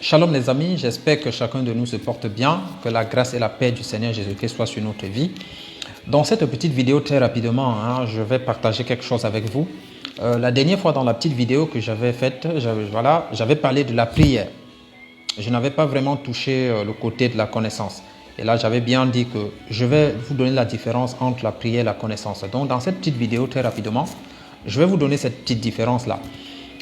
Shalom les amis, j'espère que chacun de nous se porte bien, que la grâce et la paix du Seigneur Jésus-Christ soient sur notre vie. Dans cette petite vidéo, très rapidement, je vais partager quelque chose avec vous. La dernière fois dans la petite vidéo que j'avais faite, j'avais parlé de la prière. Je n'avais pas vraiment touché le côté de la connaissance. Et là, j'avais bien dit que je vais vous donner la différence entre la prière et la connaissance. Donc, dans cette petite vidéo, très rapidement, je vais vous donner cette petite différence-là.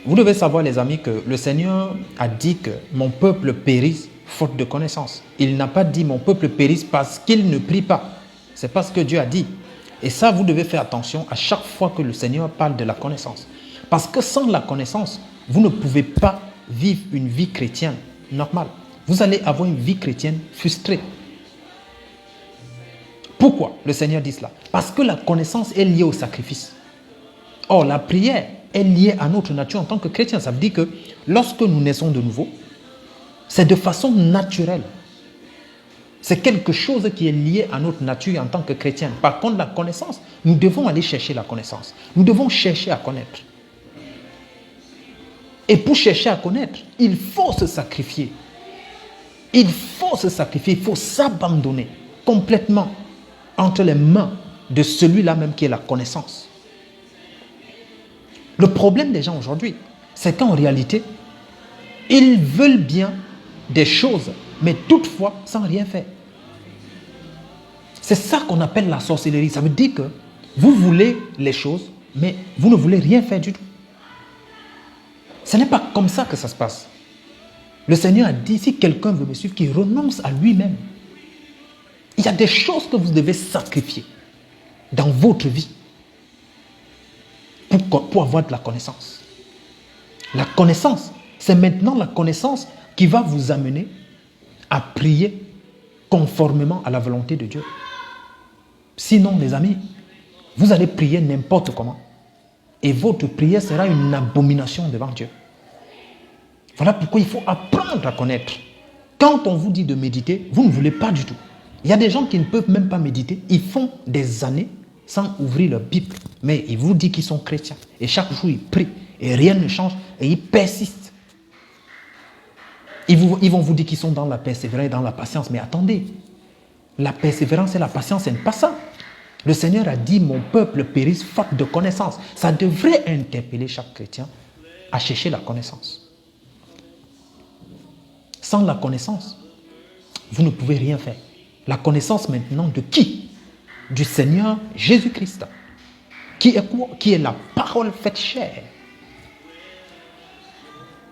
Vous devez savoir, les amis, que le Seigneur a dit que mon peuple périsse faute de connaissance. Il n'a pas dit mon peuple périsse parce qu'il ne prie pas. C'est parce que Dieu a dit. Et ça, vous devez faire attention à chaque fois que le Seigneur parle de la connaissance. Parce que sans la connaissance, vous ne pouvez pas vivre une vie chrétienne normale. Vous allez avoir une vie chrétienne frustrée. Pourquoi le Seigneur dit cela? Parce que la connaissance est liée au sacrifice. Or, la prière est liée à notre nature en tant que chrétien. Ça veut dire que lorsque nous naissons de nouveau, c'est de façon naturelle. C'est quelque chose qui est lié à notre nature en tant que chrétien. Par contre, la connaissance, nous devons aller chercher la connaissance. Nous devons chercher à connaître. Et pour chercher à connaître, il faut se sacrifier. Il faut se sacrifier, il faut s'abandonner complètement entre les mains de celui-là même qui est la connaissance. Le problème des gens aujourd'hui, c'est qu'en réalité, ils veulent bien des choses, mais toutefois sans rien faire. C'est ça qu'on appelle la sorcellerie. Ça veut dire que vous voulez les choses, mais vous ne voulez rien faire du tout. Ce n'est pas comme ça que ça se passe. Le Seigneur a dit, si quelqu'un veut me suivre, qu'il renonce à lui-même. Il y a des choses que vous devez sacrifier dans votre vie pour avoir de la connaissance. La connaissance, c'est maintenant la connaissance qui va vous amener à prier conformément à la volonté de Dieu. Sinon, les amis, vous allez prier n'importe comment. Et votre prière sera une abomination devant Dieu. Voilà pourquoi il faut apprendre à connaître. Quand on vous dit de méditer, vous ne voulez pas du tout. Il y a des gens qui ne peuvent même pas méditer. Ils font des années sans ouvrir leur Bible. Mais ils vous disent qu'ils sont chrétiens. Et chaque jour, ils prient. Et rien ne change. Et ils persistent. Ils vont vous dire qu'ils sont dans la persévérance et dans la patience. Mais attendez. La persévérance et la patience, ce n'est pas ça. Le Seigneur a dit, mon peuple périsse faute de connaissance. Ça devrait interpeller chaque chrétien à chercher la connaissance. Sans la connaissance, vous ne pouvez rien faire. La connaissance maintenant de qui? Du Seigneur Jésus-Christ. Qui est quoi? Qui est la parole faite chair.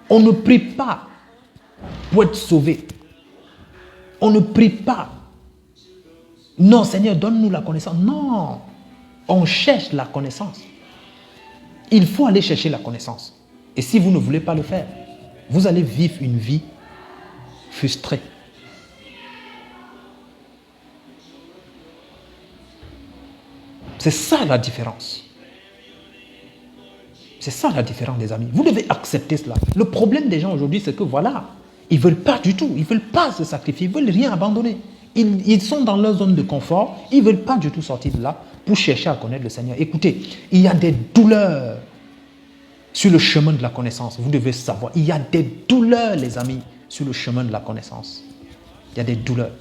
On ne prie pas pour être sauvé. On ne prie pas. Non, Seigneur, donne-nous la connaissance. Non, on cherche la connaissance. Il faut aller chercher la connaissance. Et si vous ne voulez pas le faire, vous allez vivre une vie frustrée. C'est ça la différence. C'est ça la différence, les amis. Vous devez accepter cela. Le problème des gens aujourd'hui, c'est que voilà, ils ne veulent pas du tout. Ils ne veulent pas se sacrifier. Ils ne veulent rien abandonner. Ils sont dans leur zone de confort. Ils ne veulent pas du tout sortir de là pour chercher à connaître le Seigneur. Écoutez, il y a des douleurs sur le chemin de la connaissance. Vous devez savoir. Il y a des douleurs, les amis, sur le chemin de la connaissance. Il y a des douleurs.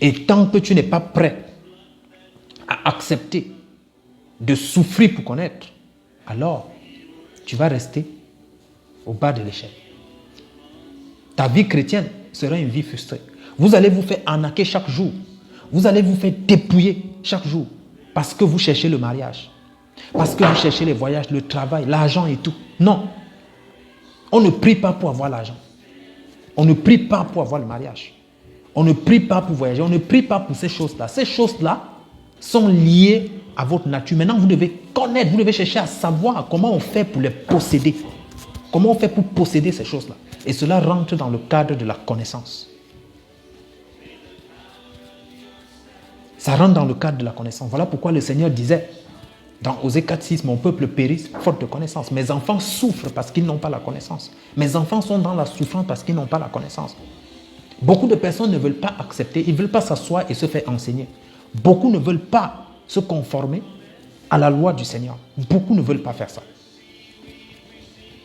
Et tant que tu n'es pas prêt à accepter de souffrir pour connaître, alors tu vas rester au bas de l'échelle. Ta vie chrétienne sera une vie frustrée. Vous allez vous faire arnaquer chaque jour. Vous allez vous faire dépouiller chaque jour parce que vous cherchez le mariage, parce que vous cherchez les voyages, le travail, l'argent et tout. Non. On ne prie pas pour avoir l'argent. On ne prie pas pour avoir le mariage. On ne prie pas pour voyager. On ne prie pas pour ces choses-là. Ces choses-là sont liées à votre nature. Maintenant, vous devez connaître, vous devez chercher à savoir comment on fait pour les posséder. Comment on fait pour posséder ces choses-là. Et cela rentre dans le cadre de la connaissance. Ça rentre dans le cadre de la connaissance. Voilà pourquoi le Seigneur disait dans Osée 4:6, mon peuple périsse faute de connaissance. Mes enfants souffrent parce qu'ils n'ont pas la connaissance. Mes enfants sont dans la souffrance parce qu'ils n'ont pas la connaissance. Beaucoup de personnes ne veulent pas accepter, ils ne veulent pas s'asseoir et se faire enseigner. Beaucoup ne veulent pas se conformer à la loi du Seigneur. Beaucoup ne veulent pas faire ça.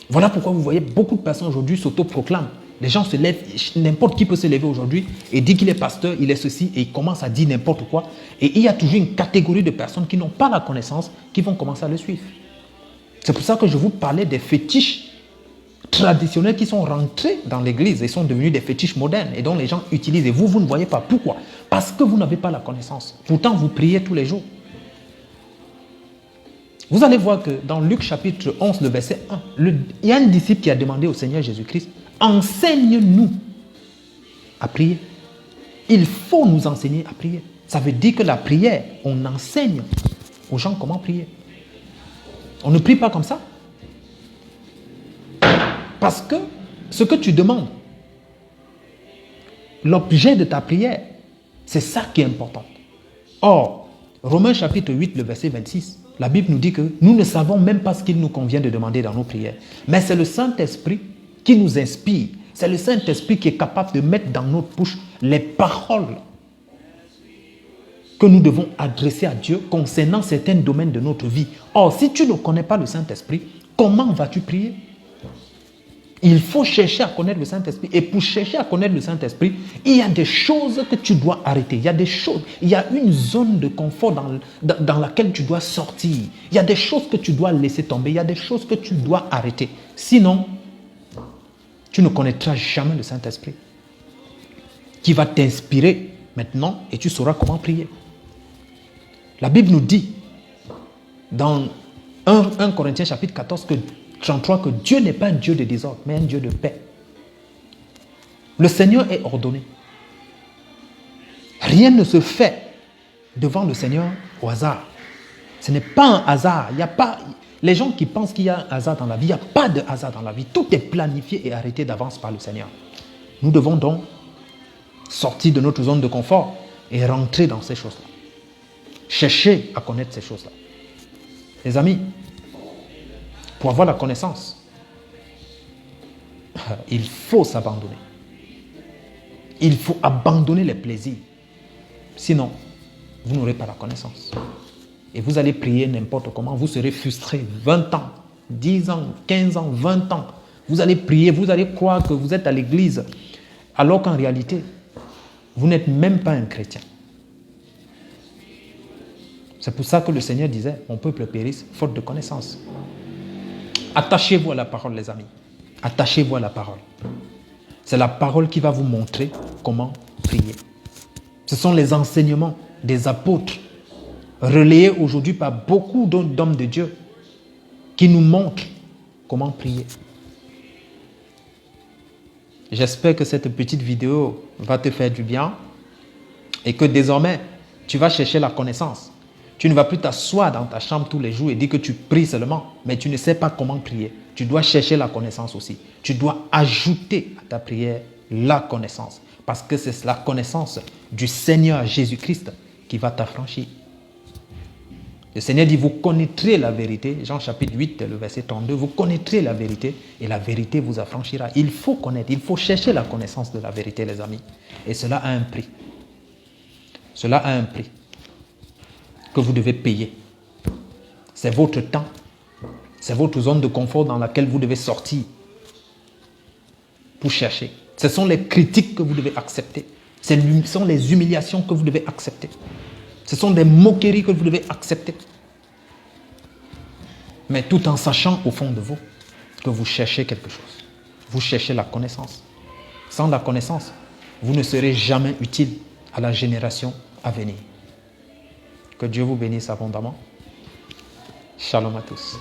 Voilà pourquoi vous voyez beaucoup de personnes aujourd'hui s'autoproclament. Les gens se lèvent, n'importe qui peut se lever aujourd'hui et dire qu'il est pasteur, il est ceci, et il commence à dire n'importe quoi. Et il y a toujours une catégorie de personnes qui n'ont pas la connaissance, qui vont commencer à le suivre. C'est pour ça que je vous parlais des fétiches traditionnels qui sont rentrés dans l'église et sont devenus des fétiches modernes et dont les gens utilisent. Et vous ne voyez pas. Pourquoi? Parce que vous n'avez pas la connaissance. Pourtant, vous priez tous les jours. Vous allez voir que dans Luc chapitre 11, le verset 1, il y a un disciple qui a demandé au Seigneur Jésus-Christ, enseigne-nous à prier. Il faut nous enseigner à prier. Ça veut dire que la prière, on enseigne aux gens comment prier. On ne prie pas comme ça. Parce que ce que tu demandes, l'objet de ta prière, c'est ça qui est important. Or, Romains chapitre 8, le verset 26, la Bible nous dit que nous ne savons même pas ce qu'il nous convient de demander dans nos prières. Mais c'est le Saint-Esprit qui nous inspire. C'est le Saint-Esprit qui est capable de mettre dans notre bouche les paroles que nous devons adresser à Dieu concernant certains domaines de notre vie. Or, si tu ne connais pas le Saint-Esprit, comment vas-tu prier? Il faut chercher à connaître le Saint-Esprit. Et pour chercher à connaître le Saint-Esprit, il y a des choses que tu dois arrêter. Il y a des choses, il y a une zone de confort dans laquelle tu dois sortir. Il y a des choses que tu dois laisser tomber. Il y a des choses que tu dois arrêter. Sinon, tu ne connaîtras jamais le Saint-Esprit qui va t'inspirer maintenant et tu sauras comment prier. La Bible nous dit dans 1 Corinthiens chapitre 14 que 33 que Dieu n'est pas un Dieu de désordre, mais un Dieu de paix. Le Seigneur est ordonné. Rien ne se fait devant le Seigneur au hasard. Ce n'est pas un hasard. Il n'y a pas, les gens qui pensent qu'il y a un hasard dans la vie, il n'y a pas de hasard dans la vie. Tout est planifié et arrêté d'avance par le Seigneur. Nous devons donc sortir de notre zone de confort et rentrer dans ces choses-là. Chercher à connaître ces choses-là. Les amis, pour avoir la connaissance, il faut s'abandonner. Il faut abandonner les plaisirs. Sinon, vous n'aurez pas la connaissance. Et vous allez prier n'importe comment. Vous serez frustré 20 ans, 10 ans, 15 ans, 20 ans. Vous allez prier, vous allez croire que vous êtes à l'église, alors qu'en réalité, vous n'êtes même pas un chrétien. C'est pour ça que le Seigneur disait, mon peuple périsse faute de connaissance. Attachez-vous à la parole, les amis. Attachez-vous à la parole. C'est la parole qui va vous montrer comment prier. Ce sont les enseignements des apôtres, relayés aujourd'hui par beaucoup d'hommes de Dieu, qui nous montrent comment prier. J'espère que cette petite vidéo va te faire du bien et que désormais, tu vas chercher la connaissance. Tu ne vas plus t'asseoir dans ta chambre tous les jours et dire que tu pries seulement, mais tu ne sais pas comment prier. Tu dois chercher la connaissance aussi. Tu dois ajouter à ta prière la connaissance, parce que c'est la connaissance du Seigneur Jésus-Christ qui va t'affranchir. Le Seigneur dit, vous connaîtrez la vérité. Jean chapitre 8, le verset 32, vous connaîtrez la vérité et la vérité vous affranchira. Il faut connaître, il faut chercher la connaissance de la vérité, les amis. Et cela a un prix. Cela a un prix que vous devez payer. C'est votre temps. C'est votre zone de confort dans laquelle vous devez sortir pour chercher. Ce sont les critiques que vous devez accepter. Ce sont les humiliations que vous devez accepter. Ce sont des moqueries que vous devez accepter. Mais tout en sachant au fond de vous que vous cherchez quelque chose. Vous cherchez la connaissance. Sans la connaissance, vous ne serez jamais utile à la génération à venir. Que Dieu vous bénisse abondamment. Shalom à tous.